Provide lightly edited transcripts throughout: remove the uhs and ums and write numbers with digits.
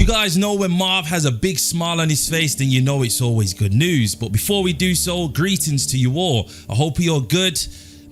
You guys know when Marv has a big smile on his face, then you know it's always good news. But before we do so, greetings to you all. I hope you're good.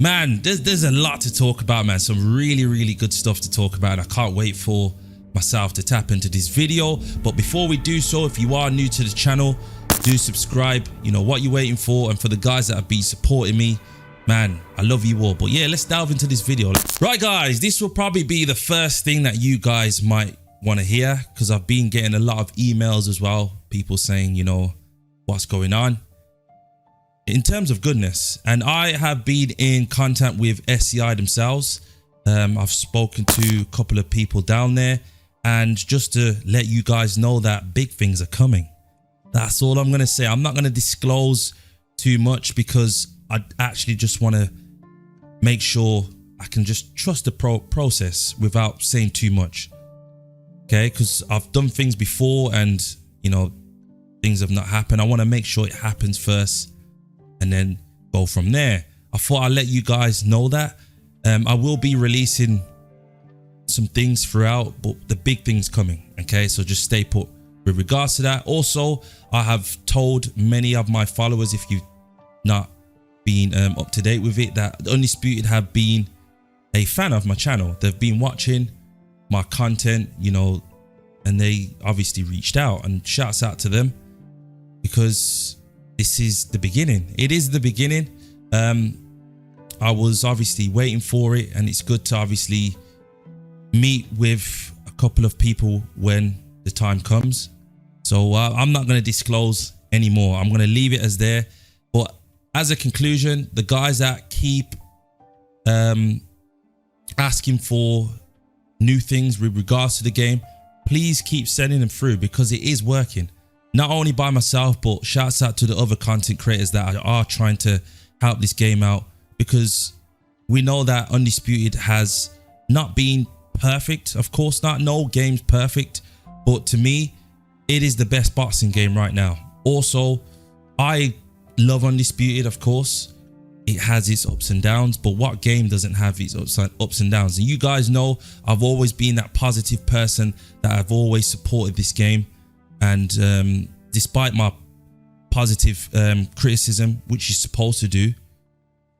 Man, there's a lot to talk about, man. Some really good stuff to talk about. I can't wait for myself to tap into this video. But before we do so, if you are new to the channel, do subscribe. You know what you're waiting for. And for the guys that have been supporting me, man, I love you all. But yeah, let's delve into this video. Right, guys, this will probably be the first thing that you guys might want to hear, because I've been getting a lot of emails as well, people saying, you know, what's going on in terms of goodness. And I have been in contact with SCI themselves. I've spoken to a couple of people down there, and just to let you guys know that big things are coming. That's all I'm going to say. I'm not going to disclose too much because I actually just want to make sure I can just trust the process without saying too much. Okay, because I've done things before and, you know, things have not happened. I want to make sure it happens first and then go from there. I thought I'd let you guys know that. I will be releasing some things throughout, but the big thing's coming. Okay, so just stay put with regards to that. Also, I have told many of my followers, if you've not been up to date with it, that Undisputed have been a fan of my channel. They've been watching my content, you know, and they obviously reached out, and shouts out to them, because this is the beginning. It is the beginning. I was obviously waiting for it, and it's good to obviously meet with a couple of people when the time comes. So I'm not going to disclose anymore. I'm going to leave it as there. But as a conclusion, the guys that keep asking for new things with regards to the game, please keep sending them through, because it is working. Not only by myself, but shouts out to the other content creators that are trying to help this game out, because we know that Undisputed has not been perfect. Of course not, no game's perfect, but to me it is the best boxing game right now. Also, I love Undisputed. Of course it has its ups and downs, but what game doesn't have its ups and downs? And you guys know I've always been that positive person, that I've always supported this game. And despite my positive criticism, which you're supposed to do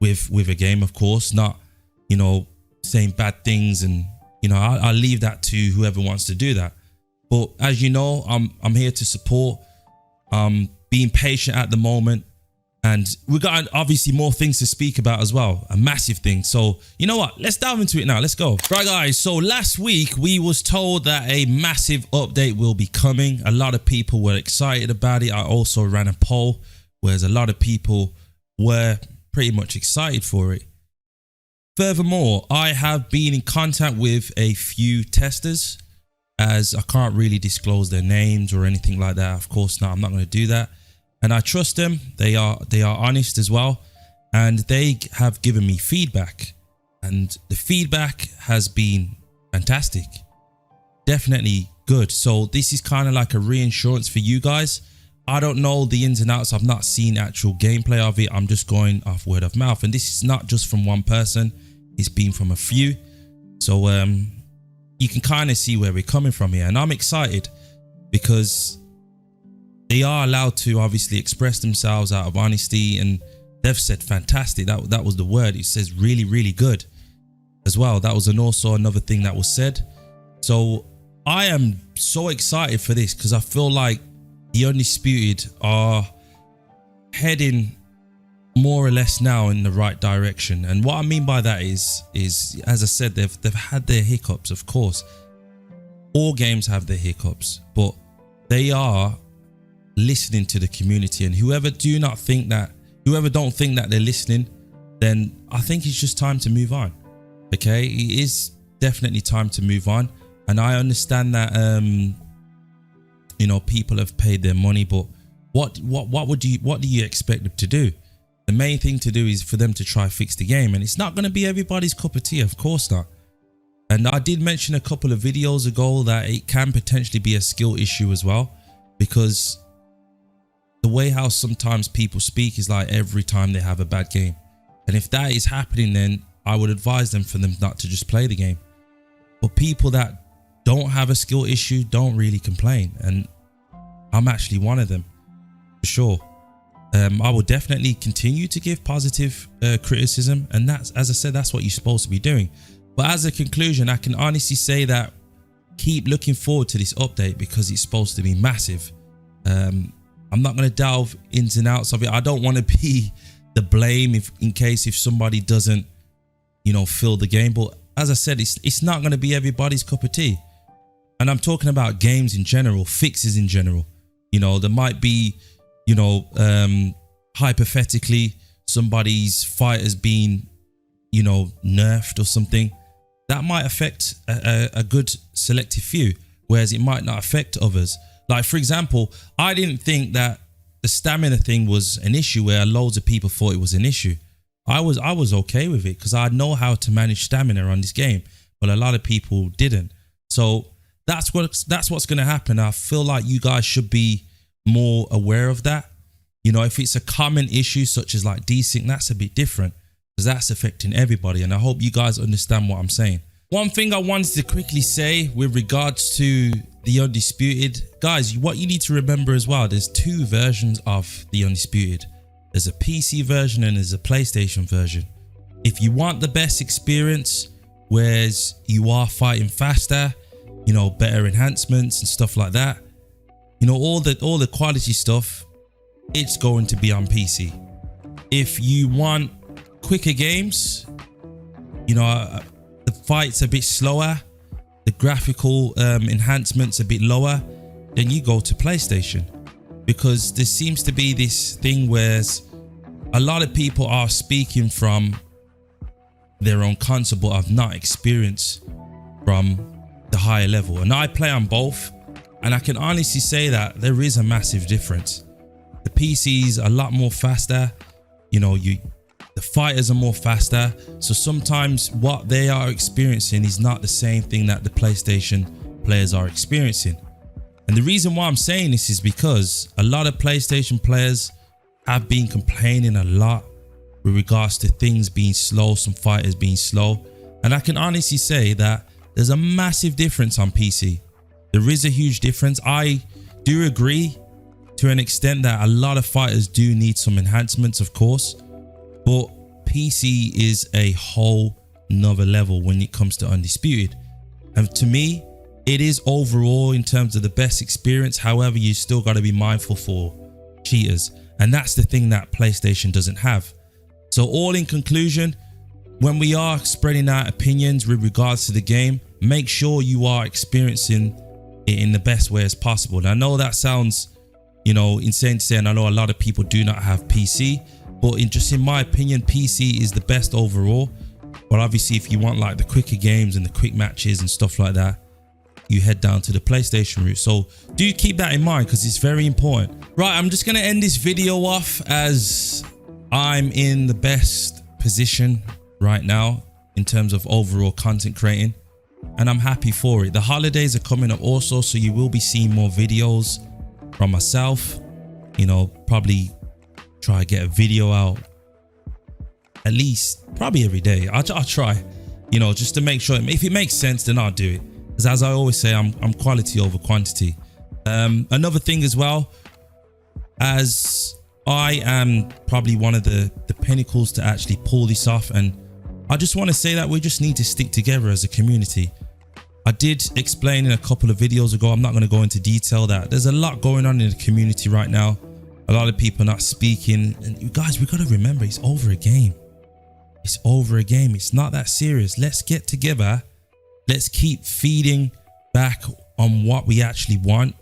with a game, of course, not, you know, saying bad things, and, you know, I'll leave that to whoever wants to do that. But as you know, I'm here to support. Being patient at the moment. And we got obviously more things to speak about as well, a massive thing. So you know what, let's dive into it now. Let's go. Right, guys, so last week we was told that a massive update will be coming. A lot of people were excited about it. I also ran a poll, whereas a lot of people were pretty much excited for it. Furthermore, I have been in contact with a few testers, as I can't really disclose their names or anything like that. Of course not, I'm not going to do that. And I trust them. They are honest as well, and they have given me feedback, and the feedback has been fantastic, definitely good. So this is kind of like a reinsurance for you guys. I don't know the ins and outs. I've not seen actual gameplay of it. I'm just going off word of mouth, and this is not just from one person. It's been from a few. So you can kind of see where we're coming from here, and I'm excited because they are allowed to obviously express themselves out of honesty, and they've said fantastic. That was the word. It says really good as well. That was also another thing that was said. So I am so excited for this, because I feel like the Undisputed are heading more or less now in the right direction. And what I mean by that is as I said, they've had their hiccups. Of course, all games have their hiccups, but they are listening to the community. And whoever don't think that they're listening, then I think it's just time to move on. Okay, it is definitely time to move on. And I understand that you know, people have paid their money, but what do you expect them to do? The main thing to do is for them to try fix the game, and it's not going to be everybody's cup of tea, of course not. And I did mention a couple of videos ago that it can potentially be a skill issue as well, because the way how sometimes people speak is like every time they have a bad game. And if that is happening, then I would advise them for them not to just play the game. But people that don't have a skill issue don't really complain, and I'm actually one of them for sure. I will definitely continue to give positive criticism, and that's, as I said, that's what you're supposed to be doing. But as a conclusion, I can honestly say that keep looking forward to this update because it's supposed to be massive. I'm not going to delve ins and outs of it. I don't want to be the blame in case somebody doesn't, you know, fill the game. But as I said, it's not going to be everybody's cup of tea. And I'm talking about games in general, fixes in general. You know, there might be, you know, hypothetically, somebody's fighter's been, you know, nerfed or something. That might affect a good selective few, whereas it might not affect others. Like, for example, I didn't think that the stamina thing was an issue where loads of people thought it was an issue. I was okay with it because I know how to manage stamina on this game, but a lot of people didn't. So that's what's going to happen. I feel like you guys should be more aware of that. You know, if it's a common issue such as like desync, that's a bit different because that's affecting everybody. And I hope you guys understand what I'm saying. One thing I wanted to quickly say with regards to the Undisputed, guys, what you need to remember as well, there's two versions of the Undisputed. There's a PC version and there's a PlayStation version. If you want the best experience, whereas you are fighting faster, you know, better enhancements and stuff like that, you know, all the quality stuff, it's going to be on PC. If you want quicker games, you know, the fight's a bit slower, the graphical enhancements a bit lower, then you go to PlayStation. Because there seems to be this thing where a lot of people are speaking from their own console but have not experienced from the higher level. And I play on both, and I can honestly say that there is a massive difference. The PC is a lot more faster, you know, the fighters are more faster. So sometimes what they are experiencing is not the same thing that the PlayStation players are experiencing. And the reason why I'm saying this is because a lot of PlayStation players have been complaining a lot with regards to things being slow, some fighters being slow. And I can honestly say that there's a massive difference on PC. There is a huge difference. I do agree to an extent that a lot of fighters do need some enhancements, of course, but PC is a whole nother level when it comes to Undisputed. And to me, it is overall in terms of the best experience. However, you still got to be mindful for cheaters, and that's the thing that PlayStation doesn't have. So all in conclusion, when we are spreading our opinions with regards to the game, make sure you are experiencing it in the best way as possible. And I know that sounds, you know, insane to say, and I know a lot of people do not have PC, but in my opinion, PC is the best overall. But obviously, if you want like the quicker games and the quick matches and stuff like that, you head down to the PlayStation route. So do keep that in mind because it's very important. Right, I'm just going to end this video off as I'm in the best position right now in terms of overall content creating, and I'm happy for it. The holidays are coming up also, so you will be seeing more videos from myself. You know, probably try to get a video out at least probably every day. I'll try, you know, just to make sure if it makes sense, then I'll do it. Because as I always say, I'm quality over quantity. Another thing as well, as I am probably one of the pinnacles to actually pull this off, and I just want to say that we just need to stick together as a community. I did explain in a couple of videos ago, I'm not going to go into detail, that there's a lot going on in the community right now. A lot of people are not speaking, and you guys, we got to remember, it's over a game. It's over a game. It's not that serious. Let's get together. Let's keep feeding back on what we actually want,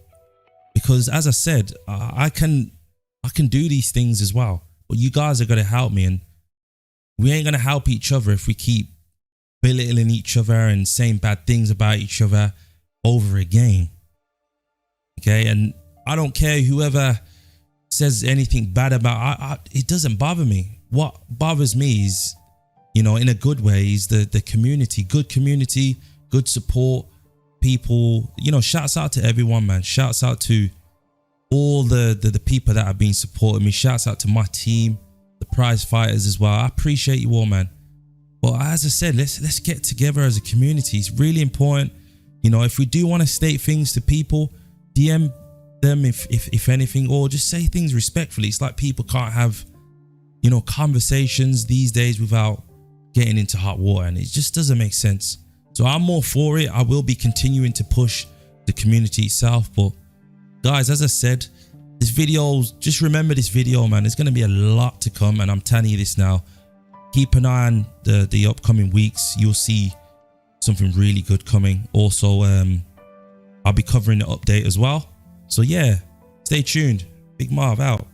because as I said, I can do these things as well, but you guys are going to help me, and we ain't going to help each other if we keep belittling each other and saying bad things about each other over a game. Okay, and I don't care whoever says anything bad about it doesn't bother me. What bothers me is, you know, in a good way, is the community, good support, people, you know. Shouts out to everyone, man. Shouts out to all the people that have been supporting me. Shouts out to my team, the prize fighters as well. I appreciate you all, man. But as I said, let's get together as a community. It's really important You know, if we do want to state things to people, DM them if anything, or just say things respectfully. It's like people can't have, you know, conversations these days without getting into hot water, and it just doesn't make sense. So I'm more for it. I will be continuing to push the community itself. But guys, as I said, this video, just remember this video, man. There's going to be a lot to come, and I'm telling you this now. Keep an eye on the upcoming weeks. You'll see something really good coming. Also, I'll be covering the update as well. So yeah, stay tuned. Big Marv out.